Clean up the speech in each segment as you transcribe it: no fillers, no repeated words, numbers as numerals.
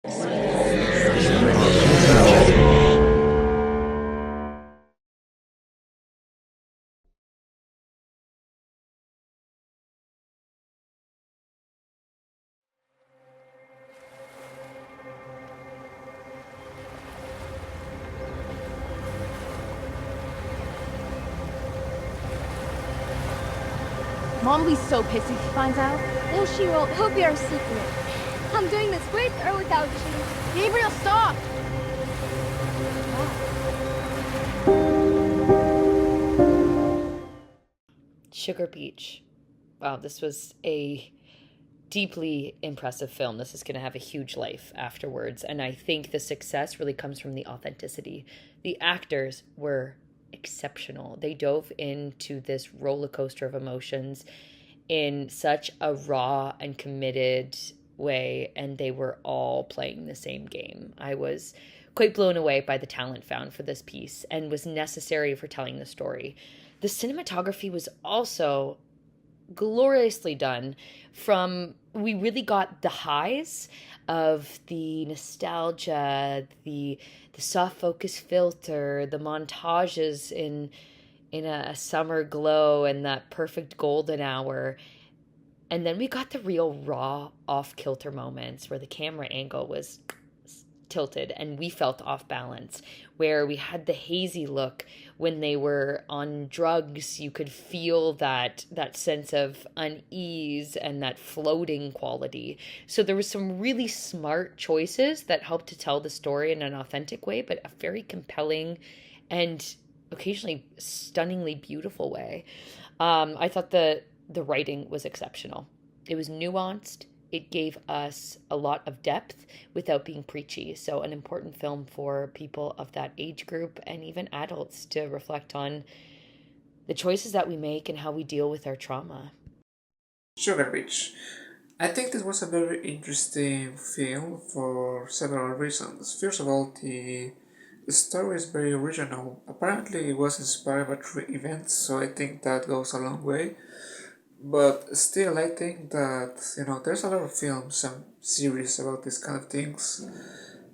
Mom will be so pissed if he finds out. No, she won't. He'll be our secret. I'm doing this with or without you. Gabriel, stop! Sugar Beach. Wow, this was a deeply impressive film. This is going to have a huge life afterwards. And I think the success really comes from the authenticity. The actors were exceptional. They dove into this roller coaster of emotions in such a raw and committed way, and they were all playing the same game. I was quite blown away by the talent found for this piece and was necessary for telling the story. The cinematography was also gloriously done. We really got the highs of the nostalgia, the soft focus filter, the montages in a summer glow and that perfect golden hour. And then we got the real raw off kilter moments where the camera angle was tilted and we felt off balance, where we had the hazy look when they were on drugs. You could feel that sense of unease and that floating quality. So there was some really smart choices that helped to tell the story in an authentic way, but a very compelling and occasionally stunningly beautiful way. I thought the writing was exceptional. It was nuanced. It gave us a lot of depth without being preachy. So an important film for people of that age group and even adults to reflect on the choices that we make and how we deal with our trauma. Sugar Beach. I think this was a very interesting film for several reasons. First of all, the story is very original. Apparently, it was inspired by true events, so I think that goes a long way. But still, I think that there's a lot of films and series about these kind of things,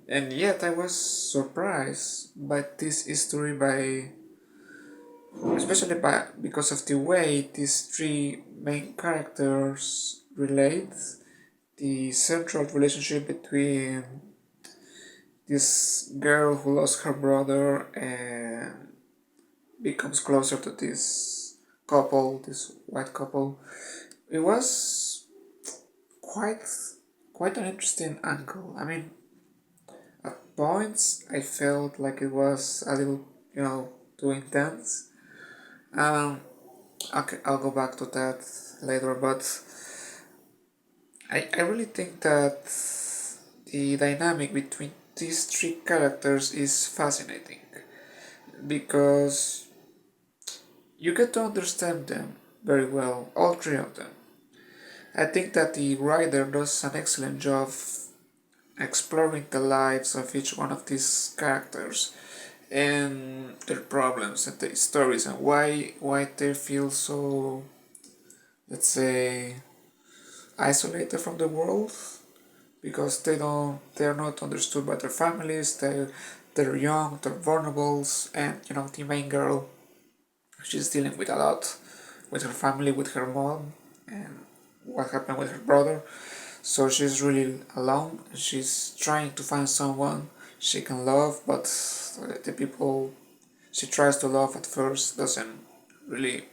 and yet I was surprised by this history especially because of the way these three main characters relate, the central relationship between this girl who lost her brother and becomes closer to this couple, this white couple. It was quite quite an interesting angle. I mean, at points I felt like it was a little, too intense. Um, okay, I'll go back to that later, but I really think that the dynamic between these three characters is fascinating because you get to understand them very well, all three of them. I think that the writer does an excellent job exploring the lives of each one of these characters and their problems and their stories and why they feel so, let's say, isolated from the world, because they're not understood by their families. They're young, they're vulnerable, and the main girl, she's dealing with a lot with her family, with her mom, and what happened with her brother. So she's really alone. She's trying to find someone she can love, but the people she tries to love at first doesn't really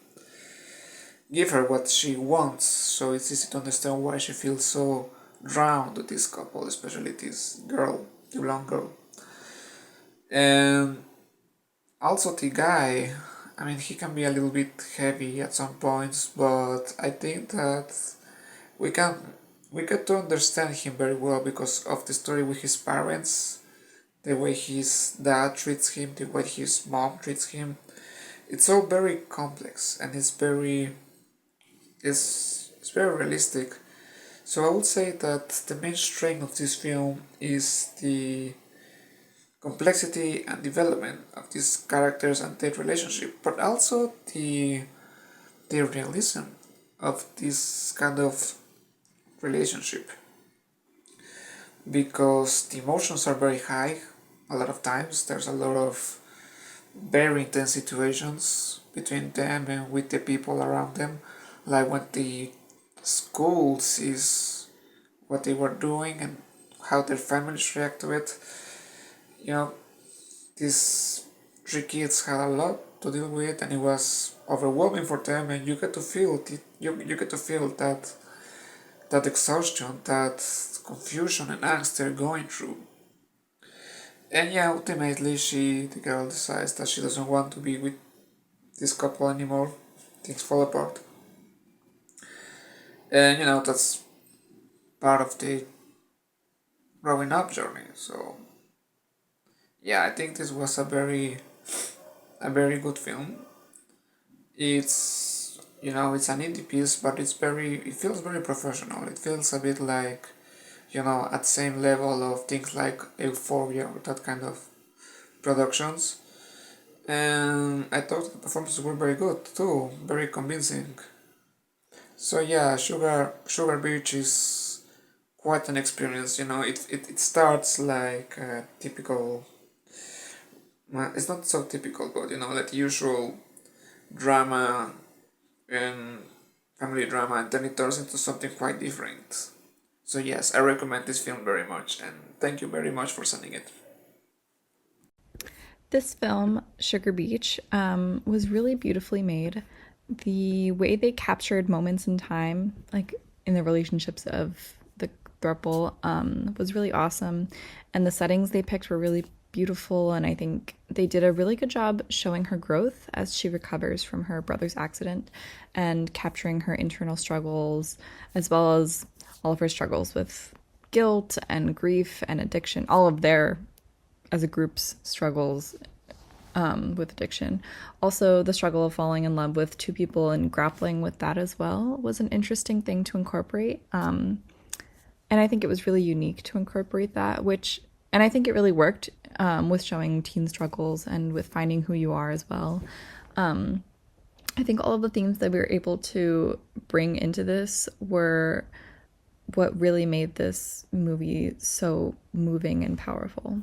give her what she wants. So it's easy to understand why she feels so drawn to this couple, especially this girl, the blonde girl. And also the guy, I mean, he can be a little bit heavy at some points, but I think that we can we get to understand him very well because of the story with his parents, the way his dad treats him, the way his mom treats him. It's all very complex and it's very realistic. So I would say that the main strength of this film is the complexity and development of these characters and their relationship, but also the realism of this kind of relationship. because the emotions are very high. A lot of times there's a lot of very intense situations between them and with the people around them, like when the school sees what they were doing and how their families react to it. You know, these three kids had a lot to deal with, and it was overwhelming for them. And you get to feel you get to feel that exhaustion, that confusion and angst they're going through. And yeah, ultimately, the girl decides that she doesn't want to be with this couple anymore. Things fall apart, and that's part of the growing up journey. So yeah, I think this was a very good film. It's an indie piece, but it feels very professional. It feels a bit like at the same level of things like Euphoria or that kind of productions. And I thought the performances were very good too, very convincing. So yeah, Sugar Beach is quite an experience. It starts like a typical. Well, it's not so typical, but like the usual drama and family drama, and then it turns into something quite different. So yes, I recommend this film very much, and thank you very much for sending it. This film, Sugar Beach, was really beautifully made. The way they captured moments in time, like in the relationships of the throuple, was really awesome. And the settings they picked were really beautiful. And I think they did a really good job showing her growth as she recovers from her brother's accident and capturing her internal struggles, as well as all of her struggles with guilt and grief and addiction, all of their as a group's struggles with addiction. Also, the struggle of falling in love with two people and grappling with that as well was an interesting thing to incorporate. And I think it was really unique to incorporate that, and I think it really worked with showing teen struggles and with finding who you are as well. I think all of the themes that we were able to bring into this were what really made this movie so moving and powerful.